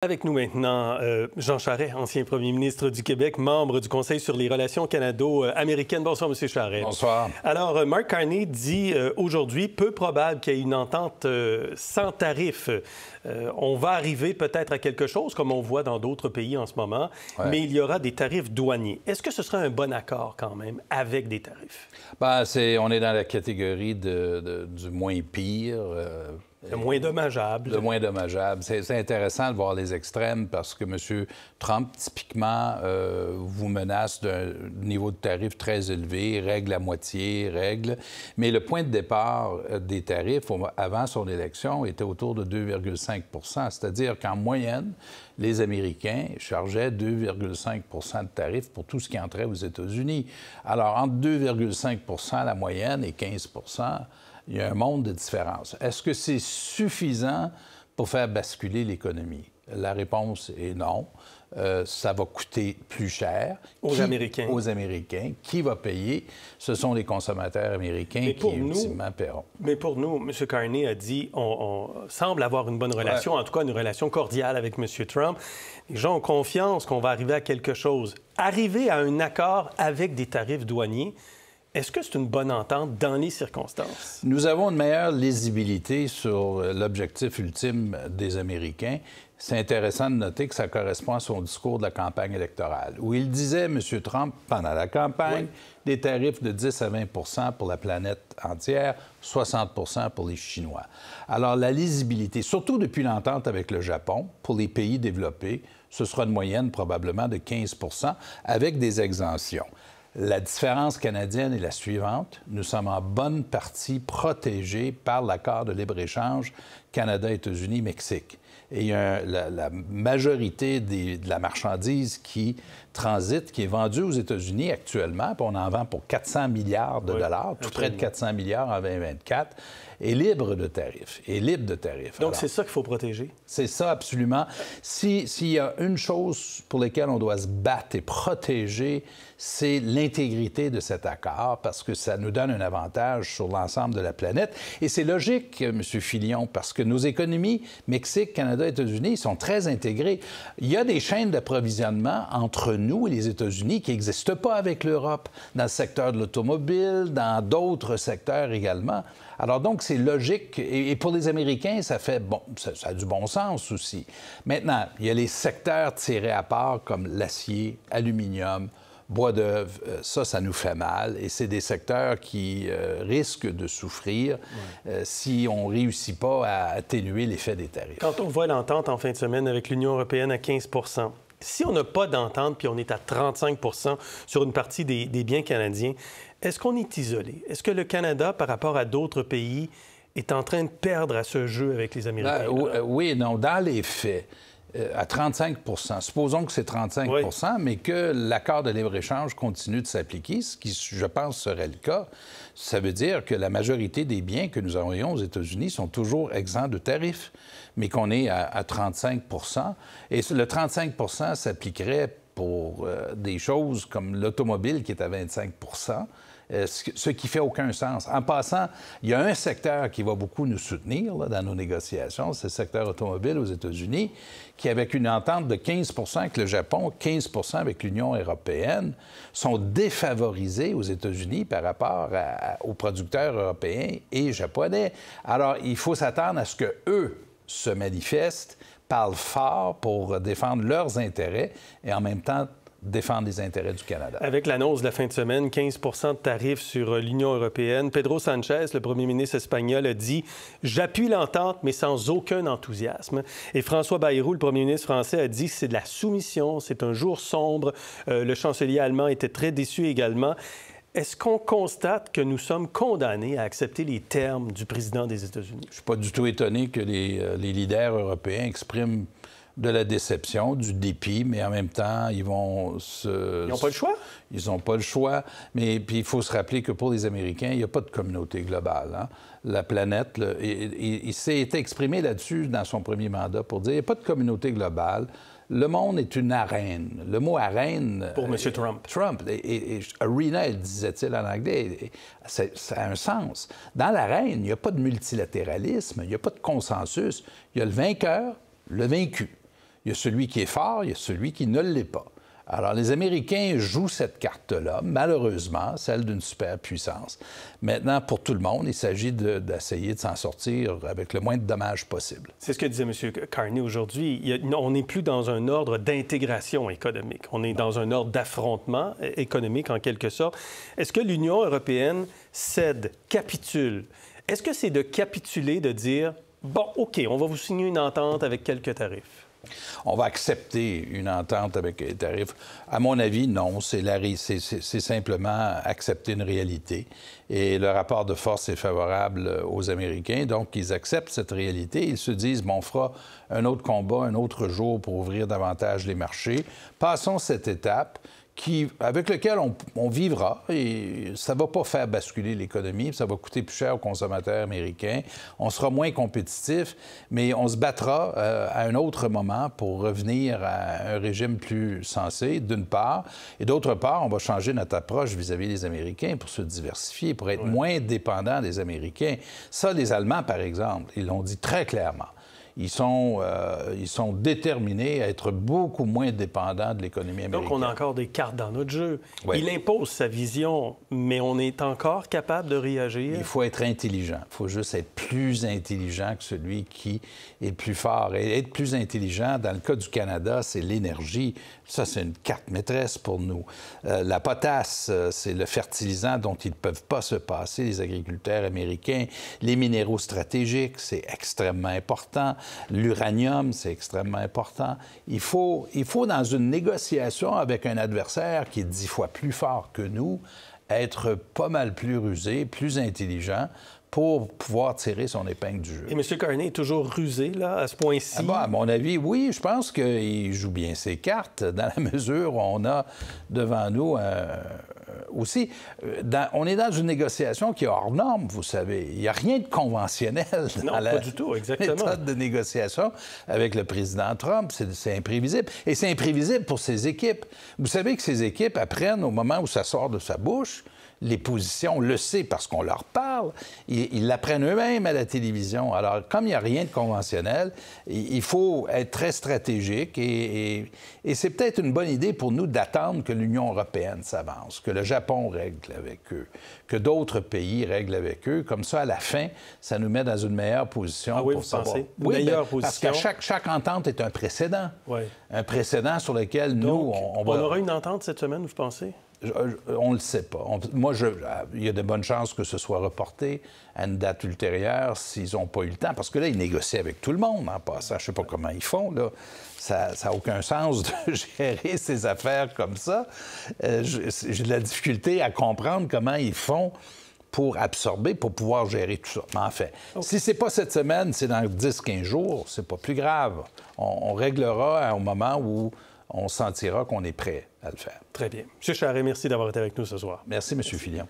Avec nous maintenant, Jean Charest, ancien premier ministre du Québec, membre du Conseil sur les relations canado-américaines. Bonsoir, M. Charest. Bonsoir. Alors, Mark Carney dit aujourd'hui, peu probable qu'il y ait une entente sans tarif. On va arriver peut-être à quelque chose, comme on voit dans d'autres pays en ce moment, mais il y aura des tarifs douaniers. Est-ce que ce serait un bon accord quand même, avec des tarifs? Bien, on est dans la catégorie du moins pire. Le moins dommageable. Le moins dommageable. C'est intéressant de voir les extrêmes parce que M. Trump, typiquement, vous menace d'un niveau de tarif très élevé, règle à moitié, règle. Mais le point de départ des tarifs, avant son élection, était autour de 2,5 %. C'est-à-dire qu'en moyenne, les Américains chargeaient 2,5 % de tarifs pour tout ce qui entrait aux États-Unis. Alors, entre 2,5 % la moyenne et 15 % il y a un monde de différence. Est-ce que c'est suffisant pour faire basculer l'économie? La réponse est non. Ça va coûter plus cher. Aux Américains. Aux Américains. Qui va payer? Ce sont les consommateurs américains qui, ultimement, paieront. Mais pour nous, M. Carney a dit on semble avoir une bonne relation, en tout cas une relation cordiale avec M. Trump. Les gens ont confiance qu'on va arriver à quelque chose. Arriver à un accord avec des tarifs douaniers, est-ce que c'est une bonne entente dans les circonstances? Nous avons une meilleure lisibilité sur l'objectif ultime des Américains. C'est intéressant de noter que ça correspond à son discours de la campagne électorale, où il disait, M. Trump, pendant la campagne, des tarifs de 10 à 20 % pour la planète entière, 60 % pour les Chinois. Alors, la lisibilité, surtout depuis l'entente avec le Japon, pour les pays développés, ce sera une moyenne probablement de 15 % avec des exemptions. La différence canadienne est la suivante. Nous sommes en bonne partie protégés par l'accord de libre-échange Canada-États-Unis-Mexique. Et il y a la majorité de la marchandise qui transite, qui est vendue aux États-Unis actuellement, puis on en vend pour 400 milliards de dollars, tout près de 400 milliards en 2024, est libre de tarifs. Donc, c'est ça qu'il faut protéger? C'est ça, absolument. S'il y a une chose pour laquelle on doit se battre et protéger, c'est l'intégrité de cet accord, parce que ça nous donne un avantage sur l'ensemble de la planète. Et c'est logique, M. Filion, parce que nos économies, Mexique, Canada, États-Unis, sont très intégrées. Il y a des chaînes d'approvisionnement entre nous et les États-Unis qui n'existent pas avec l'Europe, dans le secteur de l'automobile, dans d'autres secteurs également. Alors donc, c'est logique. Et pour les Américains, ça fait, bon, ça a du bon sens aussi. Maintenant, il y a les secteurs tirés à part comme l'acier, aluminium, bois d'œuvre, ça nous fait mal. Et c'est des secteurs qui risquent de souffrir si on ne réussit pas à atténuer l'effet des tarifs. Quand on voit l'entente en fin de semaine avec l'Union européenne à 15 % si on n'a pas d'entente puis on est à 35 % sur une partie des biens canadiens, est-ce qu'on est isolé? Est-ce que le Canada, par rapport à d'autres pays, est en train de perdre à ce jeu avec les Américains? Oui et non. Dans les faits, à 35 supposons que c'est 35 mais que l'accord de libre-échange continue de s'appliquer, ce qui, je pense, serait le cas, ça veut dire que la majorité des biens que nous envoyons aux États-Unis sont toujours exempts de tarifs, mais qu'on est à 35 Et le 35 s'appliquerait pour des choses comme l'automobile qui est à 25 ce qui fait aucun sens. En passant, il y a un secteur qui va beaucoup nous soutenir là, dans nos négociations, c'est le secteur automobile aux États-Unis, qui, avec une entente de 15 % avec le Japon, 15 % avec l'Union européenne, sont défavorisés aux États-Unis par rapport aux producteurs européens et japonais. Alors, il faut s'attendre à ce qu'eux se manifestent, parlent fort pour défendre leurs intérêts et en même temps défendre les intérêts du Canada. Avec l'annonce de la fin de semaine, 15 % de tarifs sur l'Union européenne, Pedro Sanchez, le premier ministre espagnol, a dit « J'appuie l'entente, mais sans aucun enthousiasme ». Et François Bayrou, le premier ministre français, a dit « C'est de la soumission, c'est un jour sombre ». Le chancelier allemand était très déçu également. Est-ce qu'on constate que nous sommes condamnés à accepter les termes du président des États-Unis? Je ne suis pas du tout étonné que les leaders européens expriment de la déception, du dépit, mais en même temps, ils vont se... Ils n'ont pas le choix? Ils n'ont pas le choix, mais puis il faut se rappeler que pour les Américains, il n'y a pas de communauté globale. Hein? La planète, il s'est exprimé là-dessus dans son premier mandat pour dire qu'il n'y a pas de communauté globale. Le monde est une arène. Le mot arène... Pour M. Trump. Trump. Et arena, disait-il en anglais, ça a un sens. Dans l'arène, il n'y a pas de multilatéralisme, il n'y a pas de consensus. Il y a le vainqueur, le vaincu. Il y a celui qui est fort, il y a celui qui ne l'est pas. Alors, les Américains jouent cette carte-là, malheureusement, celle d'une superpuissance. Maintenant, pour tout le monde, il s'agit d'essayer de s'en sortir avec le moins de dommages possible. C'est ce que disait M. Carney aujourd'hui. On n'est plus dans un ordre d'intégration économique. On est dans un ordre d'affrontement économique, en quelque sorte. Est-ce que l'Union européenne cède, capitule? Est-ce que c'est de capituler, de dire, bon, OK, on va vous signer une entente avec quelques tarifs? On va accepter une entente avec les tarifs. À mon avis, non. C'est simplement accepter une réalité. Et le rapport de force est favorable aux Américains. Donc, ils acceptent cette réalité. Ils se disent, bon, on fera un autre combat, un autre jour pour ouvrir davantage les marchés. Passons cette étape avec lequel on vivra, et ça ne va pas faire basculer l'économie, ça va coûter plus cher aux consommateurs américains, on sera moins compétitif, mais on se battra à un autre moment pour revenir à un régime plus sensé, d'une part, et d'autre part, on va changer notre approche vis-à-vis des Américains pour se diversifier, pour être moins dépendants des Américains. Ça, les Allemands, par exemple, ils l'ont dit très clairement. Ils sont déterminés à être beaucoup moins dépendants de l'économie américaine. Donc, on a encore des cartes dans notre jeu. Oui. Il impose sa vision, mais on est encore capable de réagir. Il faut être intelligent. Il faut juste être plus intelligent que celui qui est plus fort. Et être plus intelligent, dans le cas du Canada, c'est l'énergie. Ça, c'est une carte maîtresse pour nous. La potasse, c'est le fertilisant dont ils ne peuvent pas se passer, les agriculteurs américains. Les minéraux stratégiques, c'est extrêmement important. L'uranium, c'est extrêmement important. Il faut, dans une négociation avec un adversaire qui est 10 fois plus fort que nous, être pas mal plus rusé, plus intelligent pour pouvoir tirer son épingle du jeu. Et M. Carney est toujours rusé, là, à ce point-ci? Ah bon, à mon avis, oui. Je pense qu'il joue bien ses cartes, dans la mesure où on a devant nous aussi... on est dans une négociation qui est hors norme, vous savez. Il n'y a rien de conventionnel dans pas du tout, exactement. méthode de négociation avec le président Trump. C'est imprévisible. Et c'est imprévisible pour ses équipes. Vous savez que ses équipes apprennent, au moment où ça sort de sa bouche, les positions, on le sait parce qu'on leur parle, ils l'apprennent eux-mêmes à la télévision. Alors, comme il n'y a rien de conventionnel, il faut être très stratégique et c'est peut-être une bonne idée pour nous d'attendre que l'Union européenne s'avance, que le Japon règle avec eux, que d'autres pays règlent avec eux. Comme ça, à la fin, ça nous met dans une meilleure position pour vous savoir. Pensez? Oui, meilleure position. Parce que chaque entente est un précédent. Oui. Un précédent sur lequel Donc, on va... On aura une entente cette semaine, vous pensez? On ne le sait pas. Il y a de bonnes chances que ce soit reporté à une date ultérieure s'ils n'ont pas eu le temps. Parce que là, ils négocient avec tout le monde en passant. Je ne sais pas comment ils font, là. Ça n'a aucun sens de gérer ces affaires comme ça. J'ai de la difficulté à comprendre comment ils font pour absorber, pour pouvoir gérer tout ça. Mais en fait, si c'est pas cette semaine, c'est dans 10-15 jours, c'est pas plus grave. On réglera au moment où on sentira qu'on est prêt à le faire. Très bien. M. Charest, merci d'avoir été avec nous ce soir. Merci, M. Filion.